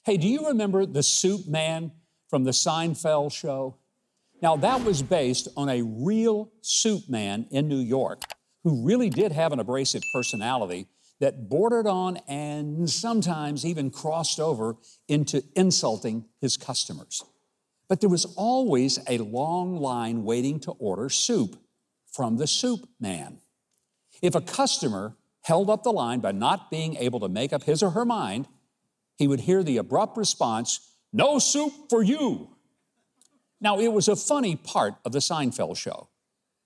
Hey, do you remember the Soupman from the Seinfeld show? Now, that was based on a real soup man in New York who really did have an abrasive personality that bordered on and sometimes even crossed over into insulting his customers. But there was always a long line waiting to order soup from the soup man. If a customer held up the line by not being able to make up his or her mind, he would hear the abrupt response, "No soup for you." Now, it was a funny part of the Seinfeld show,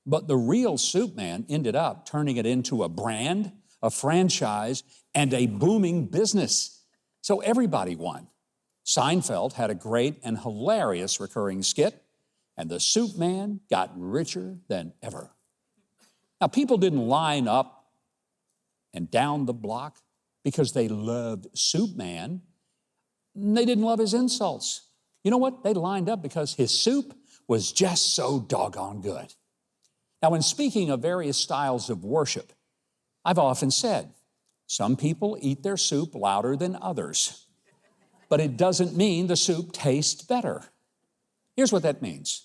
but the real soup man ended up turning it into a brand, a franchise, and a booming business. So everybody won. Seinfeld had a great and hilarious recurring skit, and the soup man got richer than ever. Now, people didn't line up and down the block because they loved Soup Man. They didn't love his insults. You know what? They lined up because his soup was just so doggone good. Now, when speaking of various styles of worship, I've often said, some people eat their soup louder than others, but it doesn't mean the soup tastes better. Here's what that means.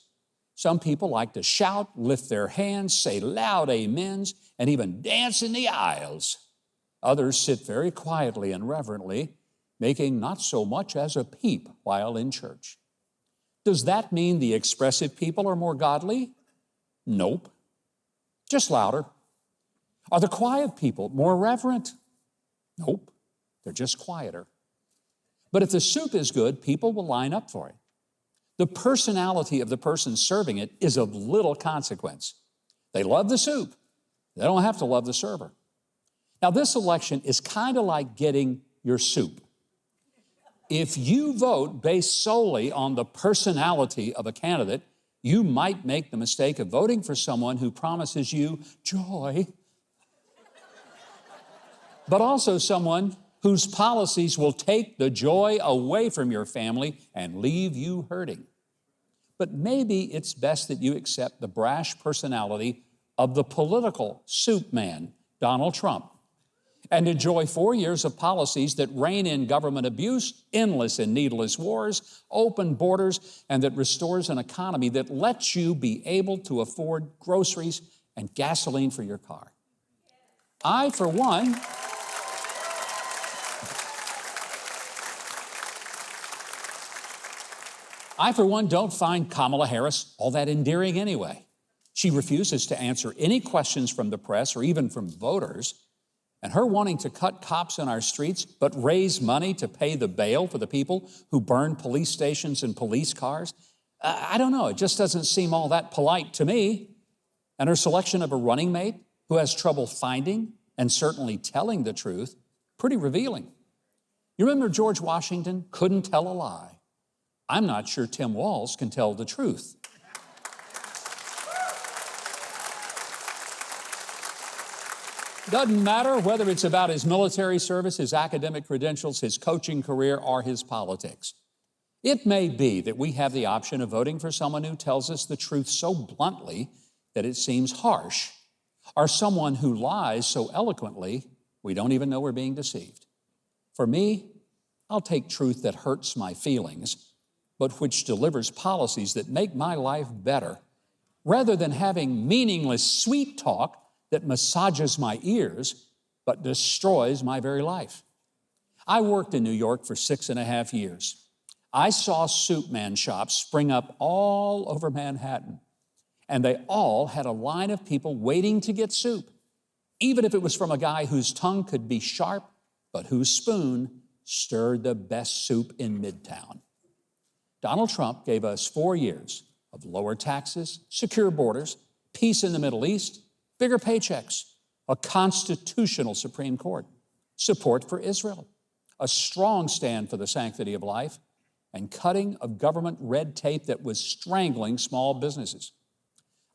Some people like to shout, lift their hands, say loud amens, and even dance in the aisles. Others sit very quietly and reverently, making not so much as a peep while in church. Does that mean the expressive people are more godly? Nope, just louder. Are the quiet people more reverent? Nope, they're just quieter. But if the soup is good, people will line up for it. The personality of the person serving it is of little consequence. They love the soup. They don't have to love the server. Now, this election is kind of like getting your soup. If you vote based solely on the personality of a candidate, you might make the mistake of voting for someone who promises you joy, but also someone whose policies will take the joy away from your family and leave you hurting. But maybe it's best that you accept the brash personality of the political soup man, Donald Trump, and enjoy 4 years of policies that rein in government abuse, endless and needless wars, open borders, and that restores an economy that lets you be able to afford groceries and gasoline for your car. I, for one, don't find Kamala Harris all that endearing anyway. She refuses to answer any questions from the press or even from voters. And her wanting to cut cops in our streets but raise money to pay the bail for the people who burn police stations and police cars, I don't know, it just doesn't seem all that polite to me. And her selection of a running mate who has trouble finding and certainly telling the truth, pretty revealing. You remember George Washington couldn't tell a lie. I'm not sure Tim Walz can tell the truth. Doesn't matter whether it's about his military service, his academic credentials, his coaching career, or his politics. It may be that we have the option of voting for someone who tells us the truth so bluntly that it seems harsh, or someone who lies so eloquently we don't even know we're being deceived. For me, I'll take truth that hurts my feelings, but which delivers policies that make my life better, rather than having meaningless sweet talk that massages my ears, but destroys my very life. I worked in New York for 6.5 years. I saw soup man shops spring up all over Manhattan, and they all had a line of people waiting to get soup, even if it was from a guy whose tongue could be sharp, but whose spoon stirred the best soup in Midtown. Donald Trump gave us 4 years of lower taxes, secure borders, peace in the Middle East, bigger paychecks, a constitutional Supreme Court, support for Israel, a strong stand for the sanctity of life, and cutting of government red tape that was strangling small businesses.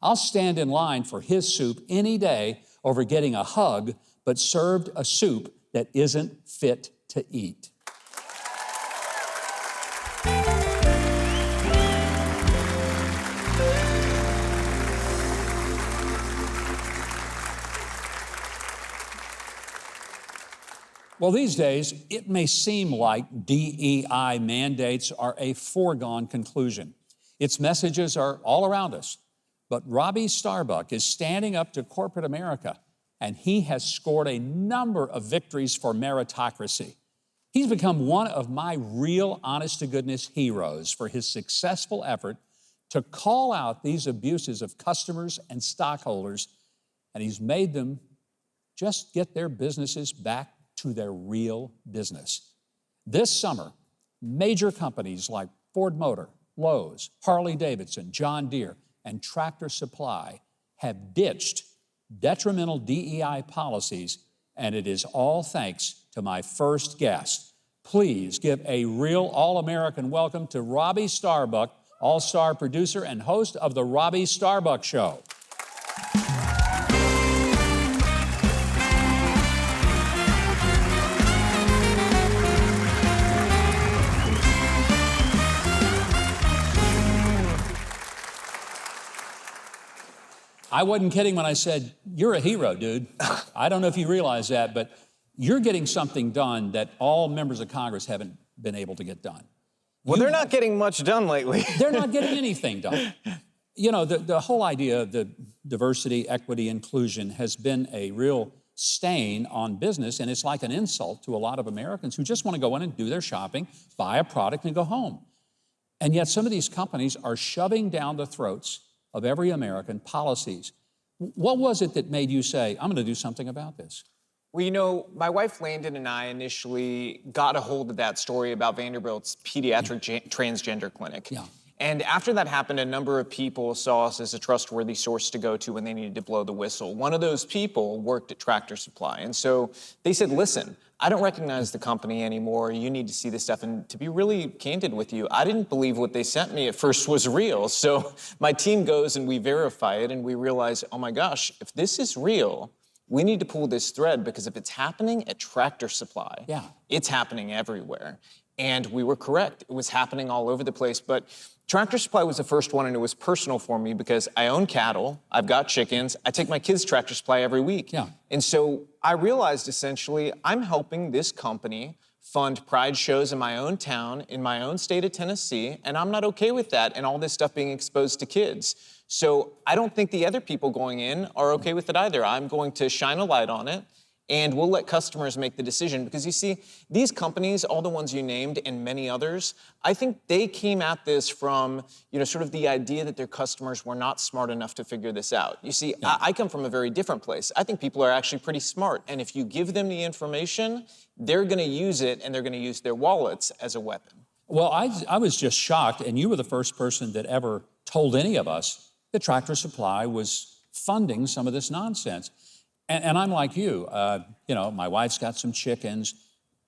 I'll stand in line for his soup any day over getting a hug, but served a soup that isn't fit to eat. Well, these days, it may seem like DEI mandates are a foregone conclusion. Its messages are all around us. But Robby Starbuck is standing up to corporate America, and he has scored a number of victories for meritocracy. He's become one of my real honest-to-goodness heroes for his successful effort to call out these abuses of customers and stockholders, and he's made them just get their businesses back to their real business. This summer, major companies like Ford Motor, Lowe's, Harley Davidson, John Deere, and Tractor Supply have ditched detrimental DEI policies, and it is all thanks to my first guest. Please give a real all-American welcome to Robby Starbuck, all-star producer and host of The Robby Starbuck Show. I wasn't kidding when I said, you're a hero, dude. I don't know if you realize that, but you're getting something done that all members of Congress haven't been able to get done. Well, they're not getting much done lately. They're not getting anything done. You know, the whole idea of the diversity, equity, inclusion has been a real stain on business, and it's like an insult to a lot of Americans who just want to go in and do their shopping, buy a product, and go home. And yet some of these companies are shoving down the throats of every American policies. What was it that made you say, I'm going to do something about this? Well, you know, my wife Landon and I initially got a hold of that story about Vanderbilt's pediatric transgender clinic. Yeah. And after that happened, a number of people saw us as a trustworthy source to go to when they needed to blow the whistle. One of those people worked at Tractor Supply. And so they said, listen, I don't recognize the company anymore. You need to see this stuff. And to be really candid with you, I didn't believe what they sent me at first was real. So my team goes and we verify it and we realize, oh my gosh, if this is real, we need to pull this thread, because if it's happening at Tractor Supply, it's happening everywhere. And we were correct. It was happening all over the place. But Tractor Supply was the first one, and it was personal for me because I own cattle, I've got chickens, I take my kids to Tractor Supply every week. Yeah. And so I realized essentially I'm helping this company fund pride shows in my own town, in my own state of Tennessee, and I'm not okay with that and all this stuff being exposed to kids. So I don't think the other people going in are okay with it either. I'm going to shine a light on it, and we'll let customers make the decision. Because you see, these companies, all the ones you named and many others, I think they came at this from, sort of the idea that their customers were not smart enough to figure this out. You see, I come from a very different place. I think people are actually pretty smart. And if you give them the information, they're gonna use it, and they're gonna use their wallets as a weapon. Well, I was just shocked, and you were the first person that ever told any of us that Tractor Supply was funding some of this nonsense. And I'm like you, my wife's got some chickens.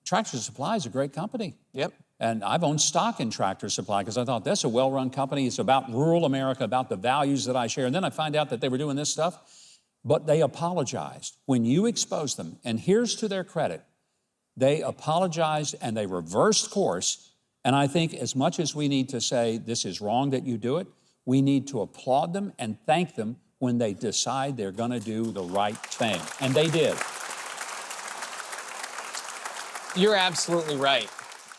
Tractor Supply is a great company. Yep. And I've owned stock in Tractor Supply because I thought that's a well-run company. It's about rural America, about the values that I share. And then I find out that they were doing this stuff, but they apologized when you exposed them. And here's to their credit. They apologized and they reversed course. And I think as much as we need to say this is wrong that you do it, we need to applaud them and thank them when they decide they're going to do the right thing. And they did. You're absolutely right.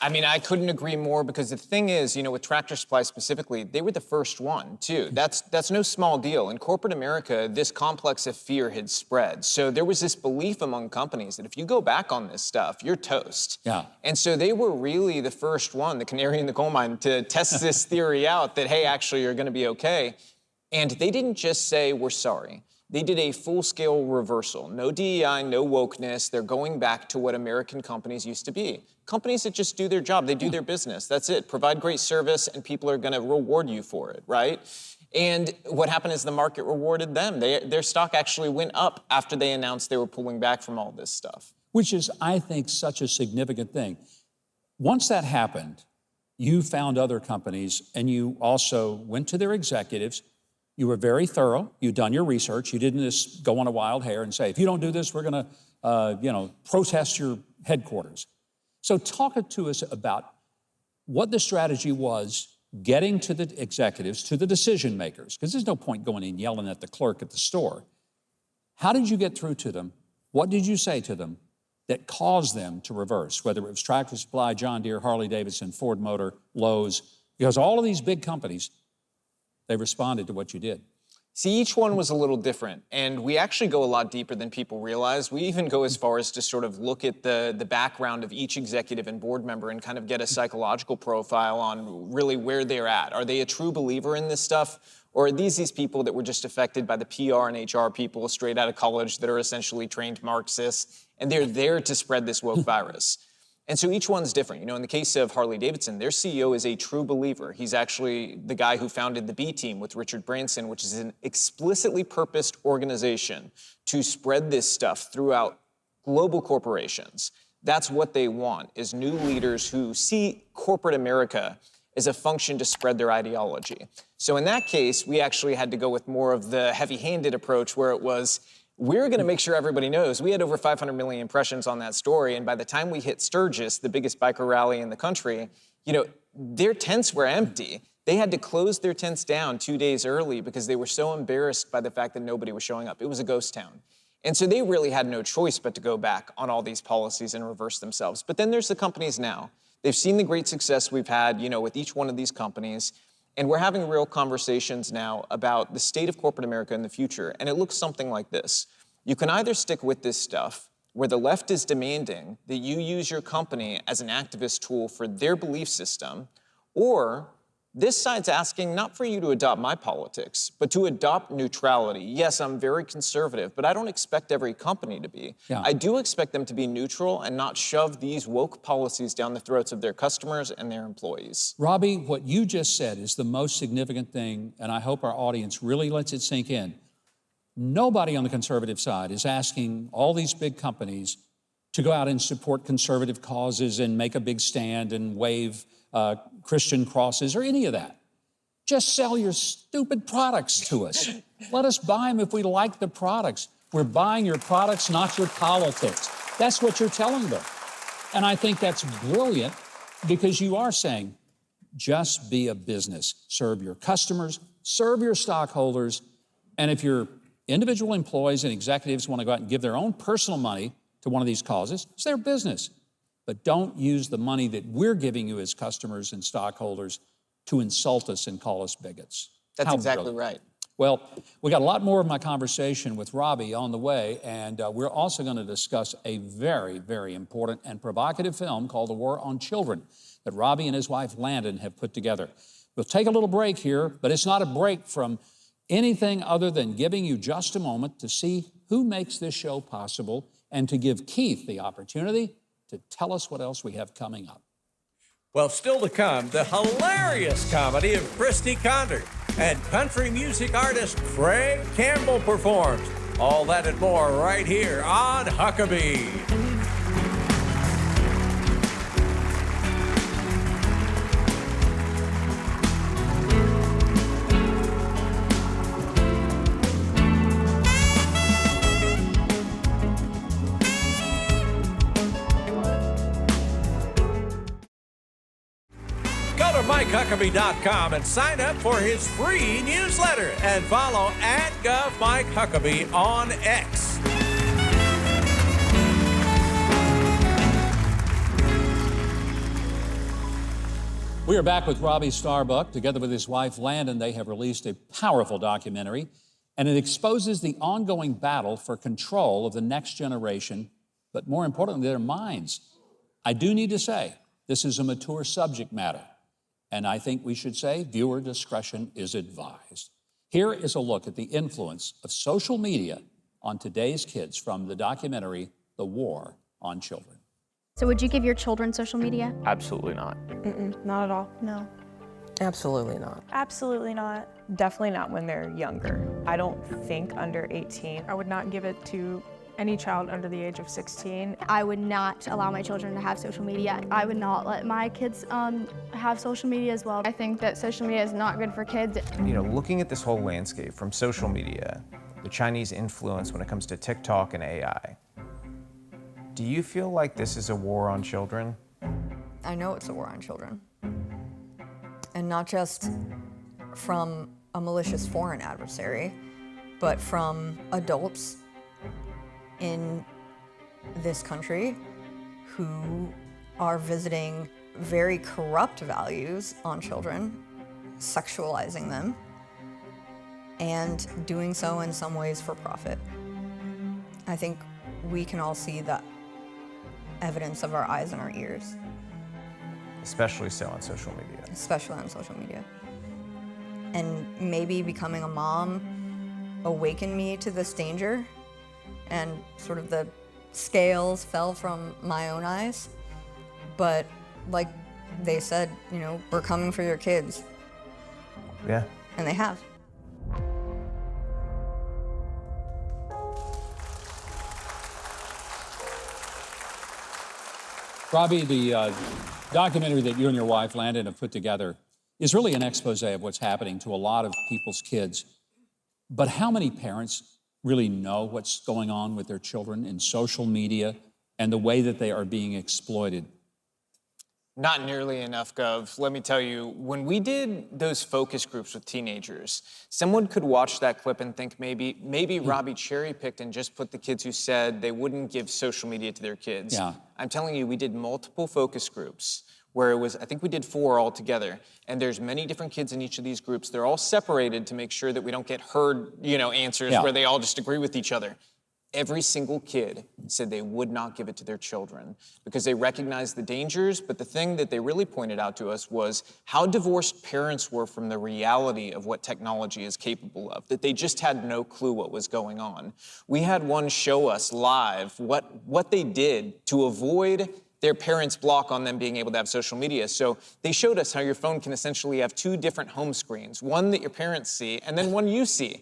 I mean, I couldn't agree more, because the thing is, with Tractor Supply specifically, they were the first one, too. That's no small deal. In corporate America, this complex of fear had spread. So there was this belief among companies that if you go back on this stuff, you're toast. Yeah. And so they were really the first one, the canary in the coal mine, to test this theory out that, hey, actually, you're going to be okay. And they didn't just say, we're sorry. They did a full-scale reversal. No DEI, no wokeness. They're going back to what American companies used to be. Companies that just do their job. They do their business. That's it. Provide great service, and people are going to reward you for it, right? And what happened is the market rewarded them. Their stock actually went up after they announced they were pulling back from all this stuff. Which is, I think, such a significant thing. Once that happened, you found other companies, and you also went to their executives. You were very thorough. You'd done your research. You didn't just go on a wild hair and say, if you don't do this, we're going to, protest your headquarters. So talk to us about what the strategy was getting to the executives, to the decision makers, because there's no point going and yelling at the clerk at the store. How did you get through to them? What did you say to them? that caused them to reverse, whether it was Tractor Supply, John Deere, Harley Davidson, Ford Motor, Lowe's, because all of these big companies, they responded to what you did. See, each one was a little different, and we actually go a lot deeper than people realize. We even go as far as to sort of look at the background of each executive and board member and kind of get a psychological profile on really where they're at. Are they a true believer in this stuff, or are these people that were just affected by the PR and HR people straight out of college that are essentially trained Marxists, and they're there to spread this woke virus? And so each one's different. You know, in the case of Harley Davidson, their CEO is a true believer. He's actually the guy who founded the B Team with Richard Branson, which is an explicitly purposed organization to spread this stuff throughout global corporations. That's what they want, is new leaders who see corporate America as a function to spread their ideology. So in that case, we actually had to go with more of the heavy-handed approach where it was, we're going to make sure everybody knows. We had over 500 million impressions on that story, and by the time we hit Sturgis, the biggest biker rally in the country, you know, their tents were empty. They had to close their tents down 2 days early because they were so embarrassed by the fact that nobody was showing up. It was a ghost town. And so they really had no choice but to go back on all these policies and reverse themselves. But then there's the companies now. They've seen the great success we've had, you know, with each one of these companies. And we're having real conversations now about the state of corporate America in the future. And it looks something like this. You can either stick with this stuff, where the left is demanding that you use your company as an activist tool for their belief system, or this side's asking not for you to adopt my politics, but to adopt neutrality. Yes, I'm very conservative, but I don't expect every company to be. Yeah. I do expect them to be neutral and not shove these woke policies down the throats of their customers and their employees. Robby, what you just said is the most significant thing, and I hope our audience really lets it sink in. Nobody on the conservative side is asking all these big companies to go out and support conservative causes and make a big stand and wave Christian crosses or any of that. Just sell your stupid products to us. Let us buy them if we like the products. We're buying your products, not your politics. That's what you're telling them. And I think that's brilliant because you are saying, just be a business. Serve your customers, serve your stockholders, and if your individual employees and executives want to go out and give their own personal money to one of these causes, it's their business. But don't use the money that we're giving you as customers and stockholders to insult us and call us bigots. That's How exactly brilliant. right. Well, we got a lot more of my conversation with Robby on the way, and we're also going to discuss a very, very important and provocative film called The War on Children that Robby and his wife Landon have put together. We'll take a little break here, but it's not a break from anything other than giving you just a moment to see who makes this show possible and to give Keith the opportunity to tell us what else we have coming up. Well, still to come, the hilarious comedy of Christy Condor and country music artist Craig Campbell performs. All that and more right here on Huckabee. MikeHuckabee.com and sign up for his free newsletter and follow @GovMikeHuckabee on X. We are back with Robby Starbuck. Together with his wife Landon, they have released a powerful documentary, and it exposes the ongoing battle for control of the next generation, but more importantly, their minds. I do need to say, this is a mature subject matter. And I think we should say viewer discretion is advised. Here is a look at the influence of social media on today's kids from the documentary, The War on Children. So would you give your children social media? Absolutely not. Not at all. No. Absolutely not. Absolutely not. Definitely not when they're younger. I don't think under 18. I would not give it to any child under the age of 16. I would not allow my children to have social media. I would not let my kids have social media as well. I think that social media is not good for kids. You know, looking at this whole landscape from social media, the Chinese influence when it comes to TikTok and AI, do you feel like this is a war on children? I know it's a war on children. And not just from a malicious foreign adversary, but from adults in this country who are visiting very corrupt values on children, sexualizing them, and doing so in some ways for profit. I think we can all see the evidence of our eyes and our ears. Especially so on social media. Especially on social media. And maybe becoming a mom awakened me to this danger, and sort of the scales fell from my own eyes. But like they said, you know, we're coming for your kids. Yeah. And they have. Robby, the documentary that you and your wife, Landon, have put together is really an expose of what's happening to a lot of people's kids. But how many parents really know what's going on with their children in social media and the way that they are being exploited? Not nearly enough, Gov. Let me tell you, when we did those focus groups with teenagers, someone could watch that clip and think maybe Robby cherry-picked and just put the kids who said they wouldn't give social media to their kids. Yeah. I'm telling you, we did multiple focus groups where it was, I think we did 4 all together, and there's many different kids in each of these groups. They're all separated to make sure that we don't get herd, answers where they all just agree with each other. Every single kid said they would not give it to their children because they recognized the dangers, but the thing that they really pointed out to us was how divorced parents were from the reality of what technology is capable of, that they just had no clue what was going on. We had one show us live what they did to avoid their parents' block on them being able to have social media. So they showed us how your phone can essentially have 2 different home screens, one that your parents see and then one you see.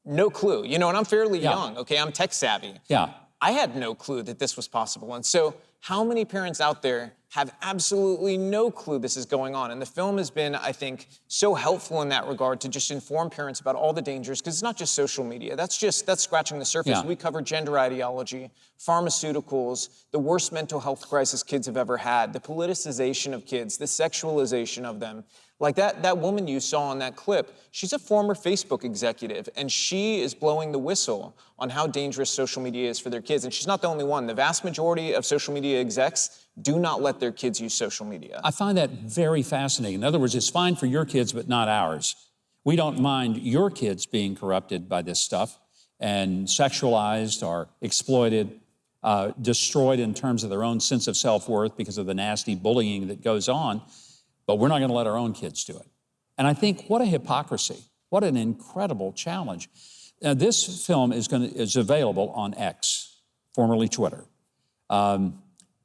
No clue, and I'm fairly young, okay? I'm tech savvy. Yeah. I had no clue that this was possible. And so how many parents out there have absolutely no clue this is going on? And the film has been, I think, so helpful in that regard to just inform parents about all the dangers, because it's not just social media. That's scratching the surface. Yeah. We cover gender ideology, pharmaceuticals, the worst mental health crisis kids have ever had, the politicization of kids, the sexualization of them. Like that woman you saw in that clip, she's a former Facebook executive, and she is blowing the whistle on how dangerous social media is for their kids. And she's not the only one. The vast majority of social media execs do not let their kids use social media. I find that very fascinating. In other words, it's fine for your kids, but not ours. We don't mind your kids being corrupted by this stuff and sexualized or exploited, destroyed in terms of their own sense of self-worth because of the nasty bullying that goes on. But we're not going to let our own kids do it. And I think what a hypocrisy. What an incredible challenge. Now, this film is available on X, formerly Twitter.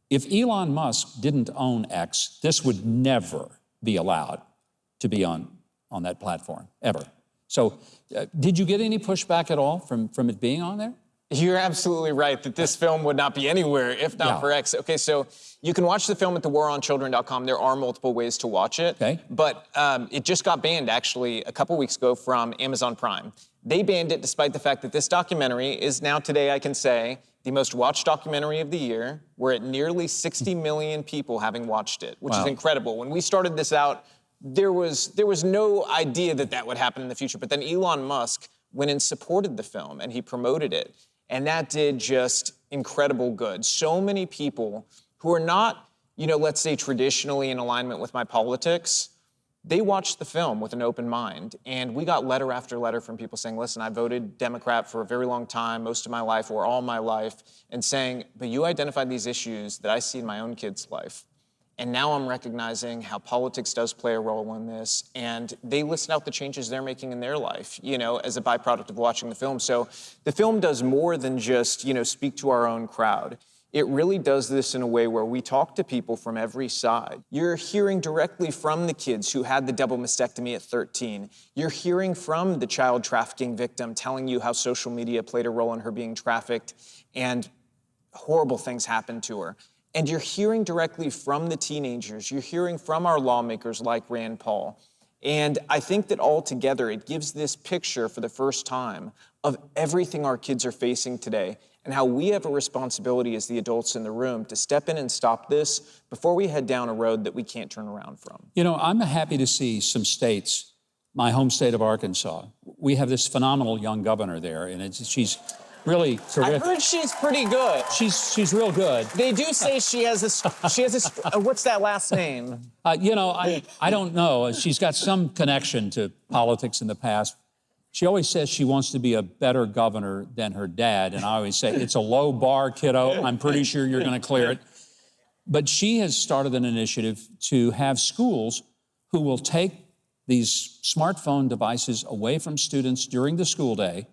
If Elon Musk didn't own X, this would never be allowed to be on that platform, ever. So did you get any pushback at all from it being on there? You're absolutely right that this film would not be anywhere if not for X. Okay, so you can watch the film at thewaronchildren.com. There are multiple ways to watch it. Okay. But it just got banned, actually, a couple weeks ago from Amazon Prime. They banned it despite the fact that this documentary is now today, I can say, the most watched documentary of the year. We're at nearly 60 million people having watched it, which is incredible. When we started this out, there was no idea that would happen in the future. But then Elon Musk went and supported the film, and he promoted it. And that did just incredible good. So many people who are not, let's say traditionally in alignment with my politics, they watched the film with an open mind. And we got letter after letter from people saying, listen, I voted Democrat for a very long time, most of my life or all my life, and saying, but you identified these issues that I see in my own kid's life. And now I'm recognizing how politics does play a role in this. And they listed out the changes they're making in their life, as a byproduct of watching the film. So the film does more than just, speak to our own crowd. It really does this in a way where we talk to people from every side. You're hearing directly from the kids who had the double mastectomy at 13. You're hearing from the child trafficking victim telling you how social media played a role in her being trafficked and horrible things happened to her. And you're hearing directly from the teenagers. You're hearing from our lawmakers like Rand Paul. And I think that altogether it gives this picture for the first time of everything our kids are facing today and how we have a responsibility as the adults in the room to step in and stop this before we head down a road that we can't turn around from. I'm happy to see some states, my home state of Arkansas, we have this phenomenal young governor there, and she's really I terrific. heard she's pretty good. She's real good. They do say she has a what's that last name? You know, I don't know. She's got some connection to politics in the past. She always says she wants to be a better governor than her dad, and I always say, it's a low bar, kiddo. I'm pretty sure you're going to clear it. But she has started an initiative to have schools who will take these smartphone devices away from students during the school day,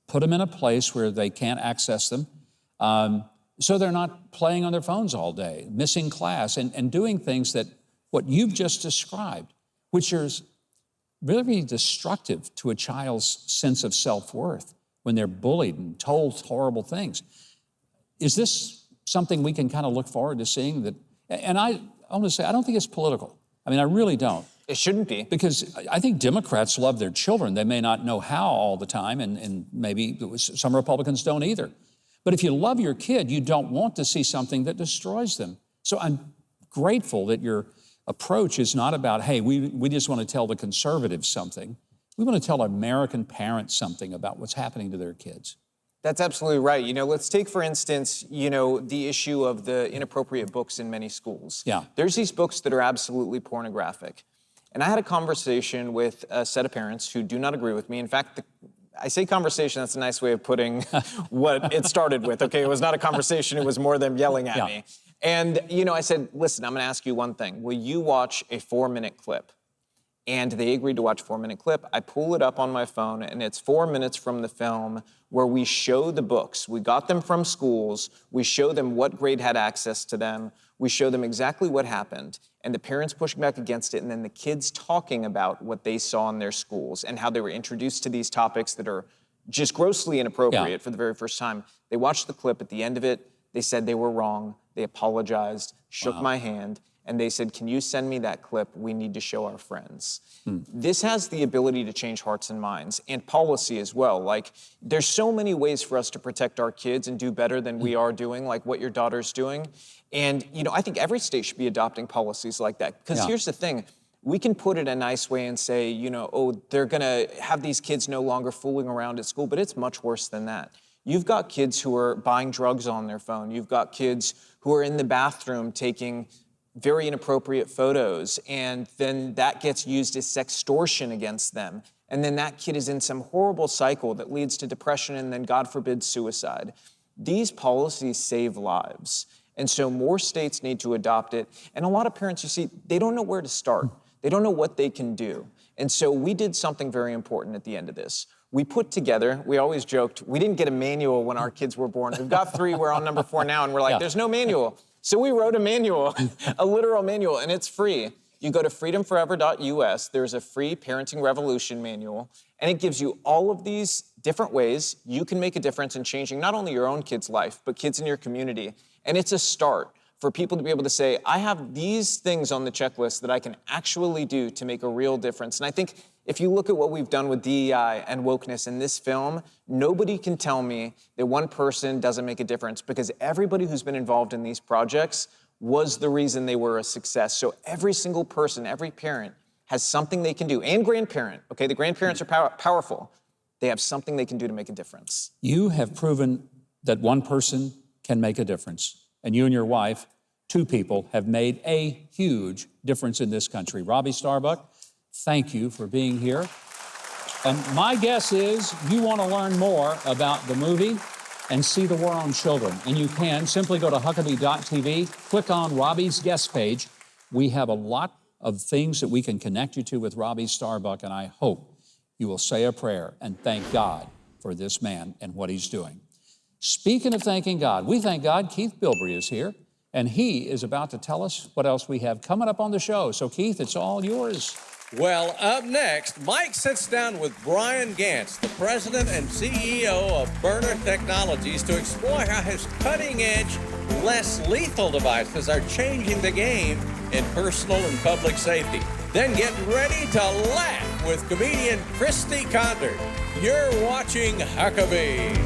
put them in a place where they can't access them, so they're not playing on their phones all day, missing class, and doing things that what you've just described, which is really destructive to a child's sense of self-worth when they're bullied and told horrible things. Is this something we can kind of look forward to seeing? That? And I want to say, I don't think it's political. I mean, I really don't. It shouldn't be. Because I think Democrats love their children. They may not know how all the time, and maybe some Republicans don't either. But if you love your kid, you don't want to see something that destroys them. So I'm grateful that your approach is not about, hey, we just want to tell the conservatives something. We want to tell American parents something about what's happening to their kids. That's absolutely right. You know, let's take, for instance, you know, the issue of the inappropriate books in many schools. Yeah. There's these books that are absolutely pornographic. And I had a conversation with a set of parents who do not agree with me. In fact, I say conversation, that's a nice way of putting what it started with. Okay, it was not a conversation, it was more them yelling at me. And, you know, I said, listen, I'm gonna ask you one thing. Will you watch a 4-minute clip? And they agreed to watch a 4-minute clip. I pull it up on my phone, and it's 4 minutes from the film where we show the books. We got them from schools. We show them what grade had access to them. We show them exactly what happened, and the parents pushing back against it, and then the kids talking about what they saw in their schools and how they were introduced to these topics that are just grossly inappropriate for the very first time. They watched the clip. At the end of it, they said they were wrong. They apologized, shook my hand, and they said, can you send me that clip? We need to show our friends. This has the ability to change hearts and minds, and policy as well. Like, there's so many ways for us to protect our kids and do better than we are doing, like what your daughter's doing. And, you know, I think every state should be adopting policies like that. Because here's the thing. We can put it a nice way and say, you know, oh, they're going to have these kids no longer fooling around at school, but it's much worse than that. You've got kids who are buying drugs on their phone. You've got kids who are in the bathroom taking very inappropriate photos, and then that gets used as sextortion against them. And then that kid is in some horrible cycle that leads to depression and then, God forbid, suicide. These policies save lives. And so more states need to adopt it. And a lot of parents, you see, they don't know where to start. They don't know what they can do. And so we did something very important at the end of this. We put together, we always joked, we didn't get a manual when our kids were born. We've got 3, we're on number 4 now, and we're like, there's no manual. So we wrote a manual, a literal manual, and it's free. You go to freedomforever.us, there's a free Parenting Revolution manual, and it gives you all of these different ways you can make a difference in changing not only your own kid's life, but kids in your community. And it's a start for people to be able to say, I have these things on the checklist that I can actually do to make a real difference. And I think if you look at what we've done with DEI and wokeness in this film, nobody can tell me that one person doesn't make a difference, because everybody who's been involved in these projects was the reason they were a success. So every single person, every parent has something they can do, and grandparent, okay? The grandparents are powerful. They have something they can do to make a difference. You have proven that one person can make a difference. And you and your wife, 2 people, have made a huge difference in this country. Robby Starbuck, thank you for being here. And my guess is you want to learn more about the movie and see the war on children. And you can simply go to Huckabee.tv, click on Robby's guest page. We have a lot of things that we can connect you to with Robby Starbuck, and I hope you will say a prayer and thank God for this man and what he's doing. Speaking of thanking God, we thank God Keith Bilbrey is here, and he is about to tell us what else we have coming up on the show. So, Keith, it's all yours. Well, up next, Mike sits down with Bryan Ganz, the president and CEO of Burner Technologies, to explore how his cutting-edge, less lethal devices are changing the game in personal and public safety. Then get ready to laugh with comedian Christy Condard. You're watching Huckabee.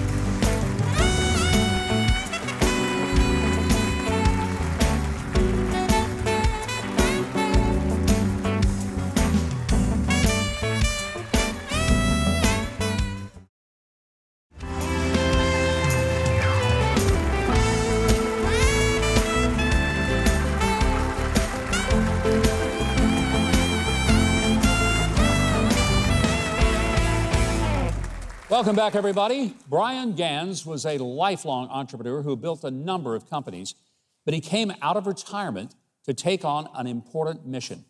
Welcome back, everybody. Bryan Ganz was a lifelong entrepreneur who built a number of companies, but he came out of retirement to take on an important mission,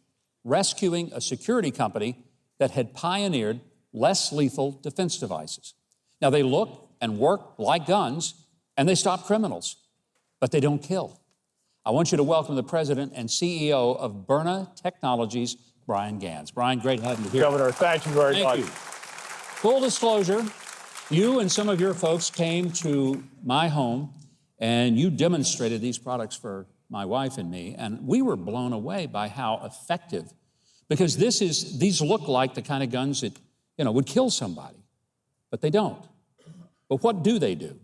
rescuing a security company that had pioneered less lethal defense devices. Now, they look and work like guns, and they stop criminals, but they don't kill. I want you to welcome the president and CEO of Byrna Technologies, Bryan Ganz. Bryan, great having you here. Governor, thank you very much. Thank you. Full disclosure, you and some of your folks came to my home and you demonstrated these products for my wife and me, and we were blown away by how effective, because these look like the kind of guns that, would kill somebody, but they don't. But what do they do?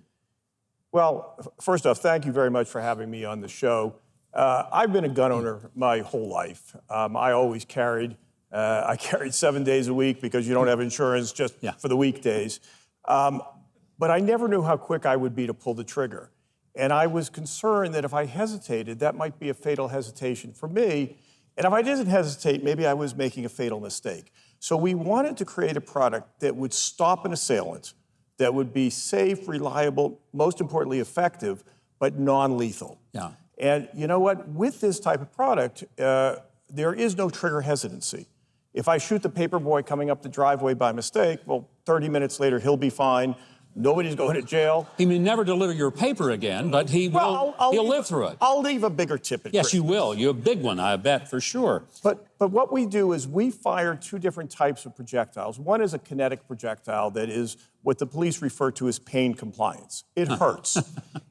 Well, first off, thank you very much for having me on the show. I've been a gun owner my whole life. I always carried 7 days a week because you don't have insurance just for the weekdays. But I never knew how quick I would be to pull the trigger. And I was concerned that if I hesitated, that might be a fatal hesitation for me. And if I didn't hesitate, maybe I was making a fatal mistake. So we wanted to create a product that would stop an assailant, that would be safe, reliable, most importantly effective, but non-lethal. Yeah. And you know what? With this type of product, there is no trigger hesitancy. If I shoot the paper boy coming up the driveway by mistake, well, 30 minutes later, he'll be fine. Nobody's going to jail. He may never deliver your paper again, but he'll live through it. I'll leave a bigger tip at Yes, Christmas. you will. You're a big one, I bet, for sure. But what we do is we fire two different types of projectiles. One is a kinetic projectile that is what the police refer to as pain compliance. It hurts,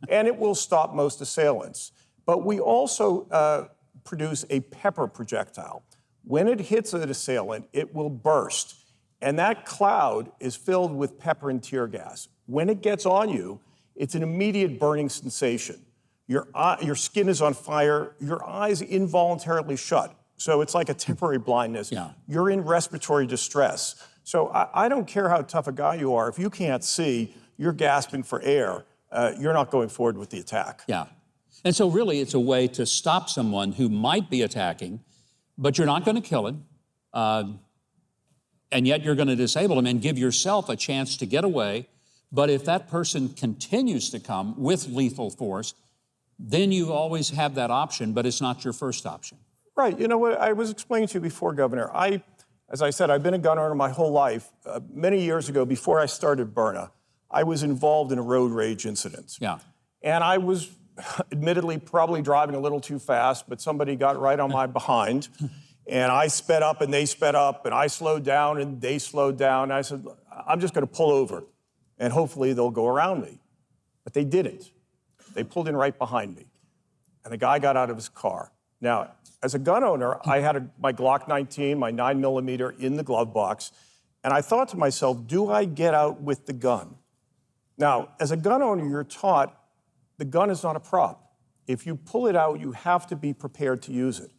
and it will stop most assailants. But we also produce a pepper projectile. When it hits an assailant, it will burst. And that cloud is filled with pepper and tear gas. When it gets on you, it's an immediate burning sensation. Your skin is on fire, your eyes involuntarily shut. So it's like a temporary blindness. Yeah. You're in respiratory distress. So I don't care how tough a guy you are, if you can't see, you're gasping for air, you're not going forward with the attack. Yeah. And so really it's a way to stop someone who might be attacking, but you're not going to kill him. And yet you're going to disable him and give yourself a chance to get away. But if that person continues to come with lethal force, then you always have that option, but it's not your first option. Right. You know what I was explaining to you before, Governor, as I said, I've been a gun owner my whole life. Many years ago, before I started Byrna, I was involved in a road rage incident. Yeah. And I was admittedly probably driving a little too fast, but somebody got right on my behind. And I sped up and they sped up, and I slowed down and they slowed down. And I said, I'm just going to pull over, and hopefully they'll go around me. But they didn't. They pulled in right behind me. And the guy got out of his car. Now, as a gun owner, I had my Glock 19, my 9mm in the glove box. And I thought to myself, do I get out with the gun? Now, as a gun owner, you're taught the gun is not a prop. If you pull it out, you have to be prepared to use it.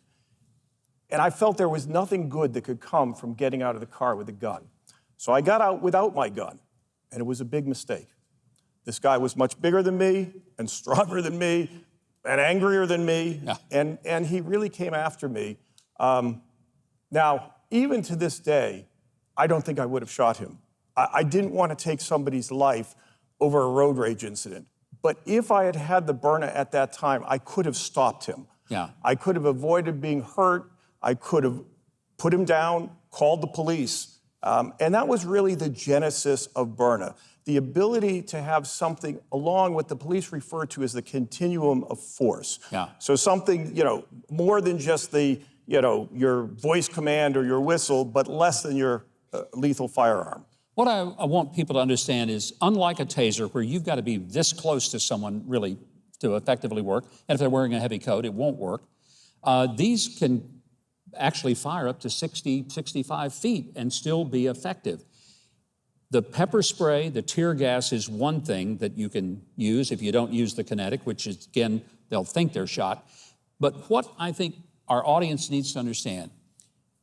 And I felt there was nothing good that could come from getting out of the car with a gun. So I got out without my gun, and it was a big mistake. This guy was much bigger than me, and stronger than me, and angrier than me, and he really came after me. Now, even to this day, I don't think I would have shot him. I didn't want to take somebody's life over a road rage incident. But if I had had the Byrna at that time, I could have stopped him. Yeah. I could have avoided being hurt. I could have put him down, called the police. And that was really the genesis of Byrna. The ability to have something along what the police refer to as the continuum of force. Yeah. So something, more than just the, your voice command or your whistle, but less than your lethal firearm. What I want people to understand is, unlike a taser, where you've got to be this close to someone really to effectively work, and if they're wearing a heavy coat, it won't work, these can actually fire up to 60, 65 feet and still be effective. The pepper spray, the tear gas is one thing that you can use if you don't use the kinetic, which is, again, they'll think they're shot. But what I think our audience needs to understand,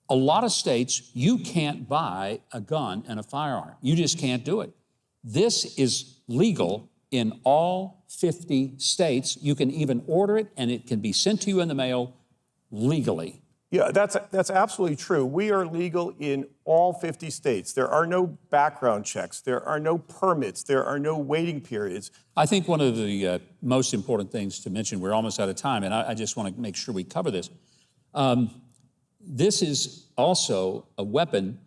a lot of states, you can't buy a gun and a firearm. You just can't do it. This is legal in all 50 states. You can even order it, and it can be sent to you in the mail legally. Yeah, that's absolutely true. We are legal in all 50 states. There are no background checks. There are no permits. There are no waiting periods. I think one of the most important things to mention, we're almost out of time, and I just want to make sure we cover this. This is also a weapon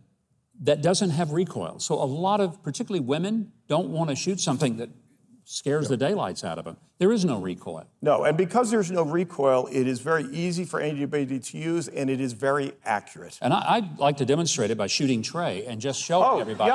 that doesn't have recoil. So a lot of, particularly women, don't want to shoot something that scares the daylights out of them. There is no recoil. No, and because there's no recoil, it is very easy for anybody to use, and it is very accurate. And I'd like to demonstrate it by shooting Trey and just showing everybody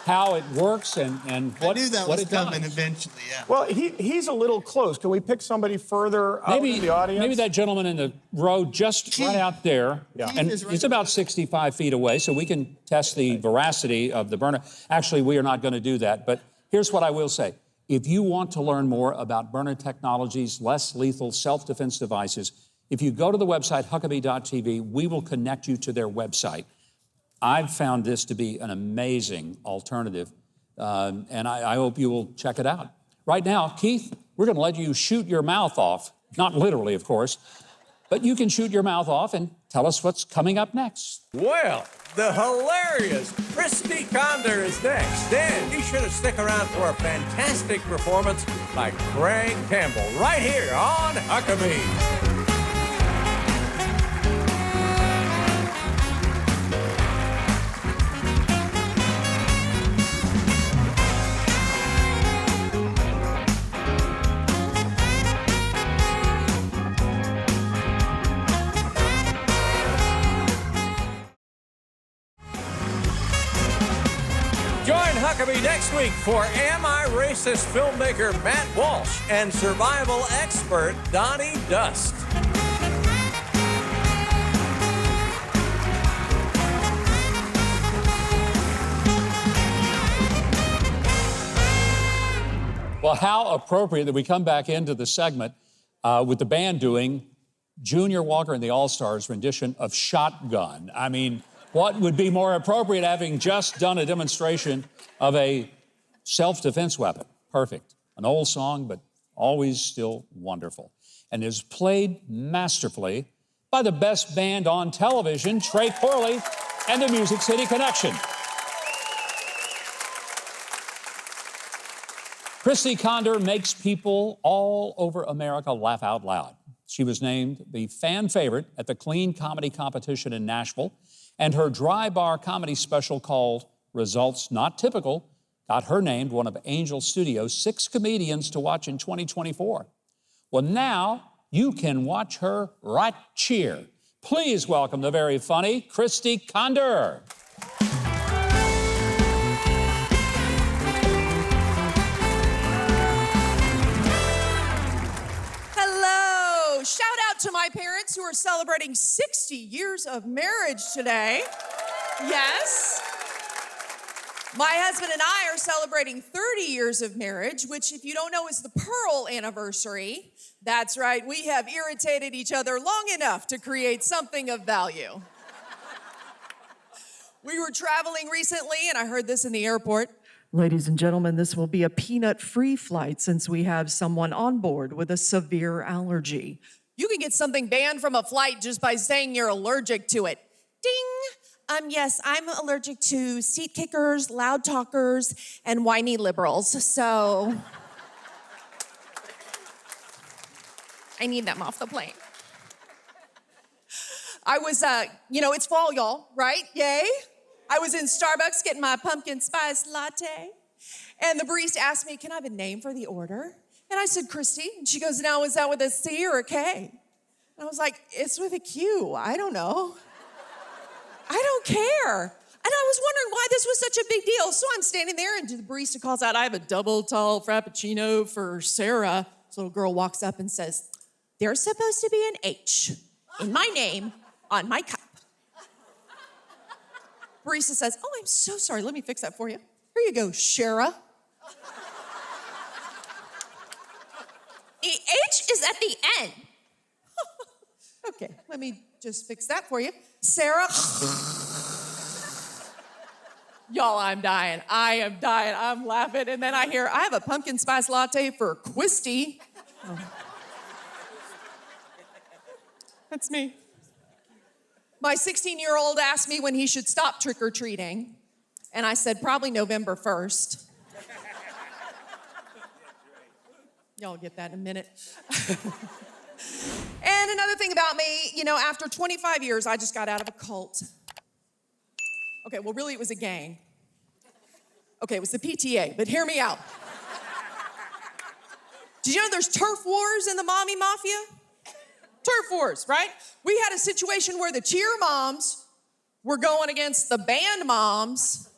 how it works and what, I knew that what was it does. coming eventually, yeah. Well, he's a little close. Can we pick somebody further out in the audience? Maybe that gentleman in the row just right out there. Yeah. And he's about 65 feet away, so we can test the veracity of the burner. Actually, we are not going to do that, but here's what I will say. If you want to learn more about burner technologies, less lethal self-defense devices, if you go to the website Huckabee.tv, we will connect you to their website. I've found this to be an amazing alternative, and I hope you will check it out. Right now, Keith, we're going to let you shoot your mouth off, not literally, of course, but you can shoot your mouth off and tell us what's coming up next. Well, the hilarious Christy Condor is next. And be sure to stick around for a fantastic performance by Craig Campbell right here on Huckabee. Join Huckabee next week for Am I Racist filmmaker Matt Walsh and survival expert Donnie Dust. Well, how appropriate that we come back into the segment with the band doing Junior Walker and the All-Stars rendition of Shotgun. I mean, what would be more appropriate having just done a demonstration of a self-defense weapon? Perfect. An old song, but always still wonderful. And is played masterfully by the best band on television, Trey Corley and the Music City Connection. Christy Condor makes people all over America laugh out loud. She was named the fan favorite at the Clean Comedy Competition in Nashville, and her dry bar comedy special called Results Not Typical got her named one of Angel Studio's 6 comedians to watch in 2024. Well, now you can watch her right cheer. Please welcome the very funny Christy Condor. Hello. Shout out to my parents who are celebrating 60 years of marriage today. Yes. My husband and I are celebrating 30 years of marriage, which, if you don't know, is the Pearl anniversary. That's right, we have irritated each other long enough to create something of value. We were traveling recently, and I heard this in the airport. Ladies and gentlemen, this will be a peanut-free flight since we have someone on board with a severe allergy. You can get something banned from a flight just by saying you're allergic to it. Ding! Yes, I'm allergic to seat kickers, loud talkers, and whiny liberals, so I need them off the plane. I was, it's fall, y'all, right? Yay? I was in Starbucks getting my pumpkin spice latte, and the barista asked me, can I have a name for the order? And I said, Christy, and she goes, now, is that with a C or a K? And I was like, it's with a Q, I don't know. I don't care. And I was wondering why this was such a big deal. So I'm standing there, and the barista calls out, I have a double tall Frappuccino for Sarah. This little girl walks up and says, there's supposed to be an H in my name on my cup. Barista says, oh, I'm so sorry. Let me fix that for you. Here you go, Shara. The H is at the end. Okay, let me just fix that for you. Sarah. Y'all, I'm dying. I am dying. I'm laughing. And then I hear, I have a pumpkin spice latte for Christy. Oh. That's me. My 16-year-old asked me when he should stop trick-or-treating, and I said, probably November 1st. Y'all get that in a minute. And another thing about me, you know, after 25 years, I just got out of a cult. Okay, well, really, it was a gang. Okay, it was the PTA, but hear me out. Did you know there's turf wars in the mommy mafia? Turf wars, right? We had a situation where the cheer moms were going against the band moms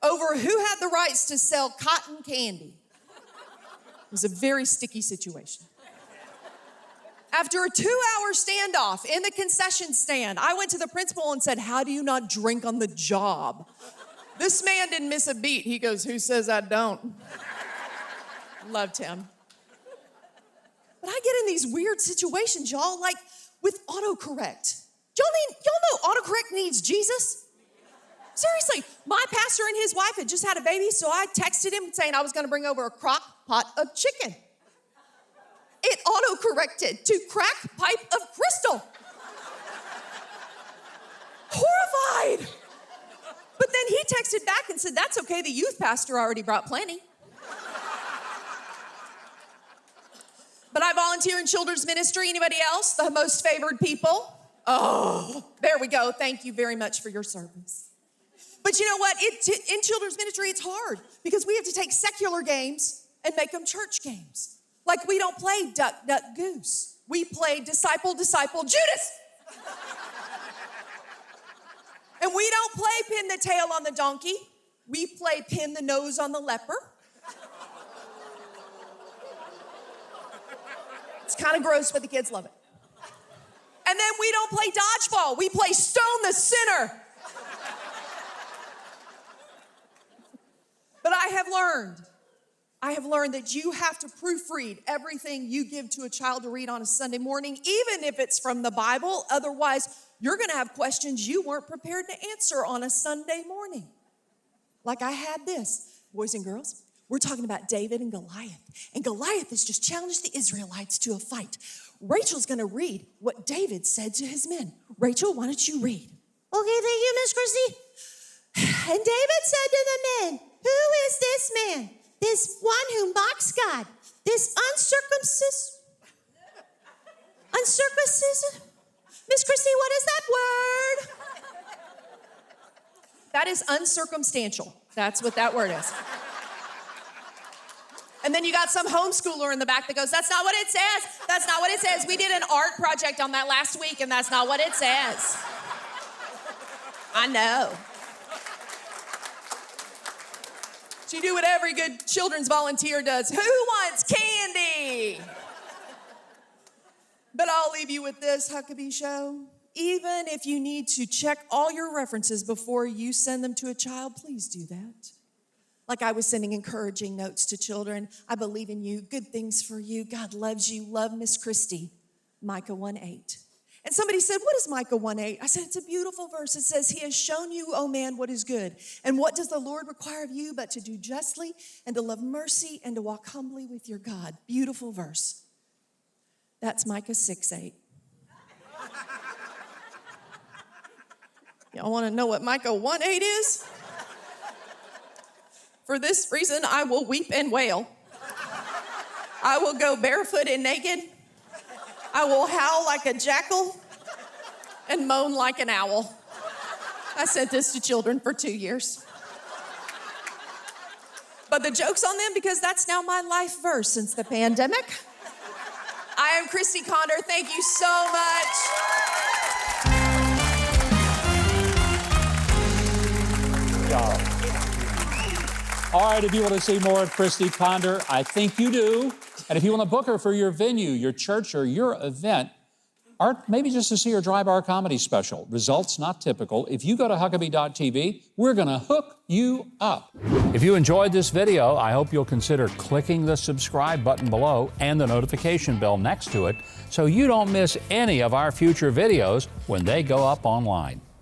over who had the rights to sell cotton candy. It was a very sticky situation. After a 2-hour standoff in the concession stand, I went to the principal and said, how do you not drink on the job? This man didn't miss a beat. He goes, who says I don't? Loved him. But I get in these weird situations, y'all, like with autocorrect. Y'all know autocorrect needs Jesus? Seriously, my pastor and his wife had just had a baby, so I texted him saying I was gonna bring over a crock pot of chicken. It auto-corrected to crack pipe of crystal. Horrified. But then he texted back and said, that's okay, the youth pastor already brought plenty. But I volunteer in children's ministry. Anybody else? The most favored people? Oh, there we go. Thank you very much for your service. But you know what? In children's ministry, it's hard because we have to take secular games and make them church games. Like we don't play duck, duck, goose. We play disciple, disciple, Judas. And we don't play pin the tail on the donkey. We play pin the nose on the leper. It's kind of gross, but the kids love it. And then we don't play dodgeball. We play stone the sinner. But I have learned that you have to proofread everything you give to a child to read on a Sunday morning, even if it's from the Bible. Otherwise, you're gonna have questions you weren't prepared to answer on a Sunday morning. Like I had this, boys and girls, we're talking about David and Goliath. And Goliath has just challenged the Israelites to a fight. Rachel's gonna read what David said to his men. Rachel, why don't you read? Okay, thank you, Miss Christie. And David said to the men, who is this man? This one who mocks God, this uncircumcised. Miss Christie, what is that word? That is uncircumstantial. That's what that word is. And then you got some homeschooler in the back that goes, that's not what it says. That's not what it says. We did an art project on that last week and that's not what it says. I know. You do what every good children's volunteer does. Who wants candy? But I'll leave you with this, Huckabee Show. Even if you need to check all your references before you send them to a child, please do that. Like I was sending encouraging notes to children. I believe in you, good things for you. God loves you, love Miss Christie. Micah 1:8. And somebody said, what is Micah 1:8? I said, it's a beautiful verse. It says, he has shown you, O man, what is good. And what does the Lord require of you but to do justly and to love mercy and to walk humbly with your God? Beautiful verse. That's Micah 6:8. Y'all want to know what Micah 1:8 is? For this reason, I will weep and wail. I will go barefoot and naked. I will howl like a jackal and moan like an owl. I sent this to children for 2 years. But the joke's on them because that's now my life verse since the pandemic. I am Christy Conder. Thank you so much. All right, if you want to see more of Christy Conder, I think you do. And if you want to book her for your venue, your church, or your event, or maybe just to see her drive our comedy special, results not typical, if you go to Huckabee.tv, we're going to hook you up. If you enjoyed this video, I hope you'll consider clicking the subscribe button below and the notification bell next to it so you don't miss any of our future videos when they go up online.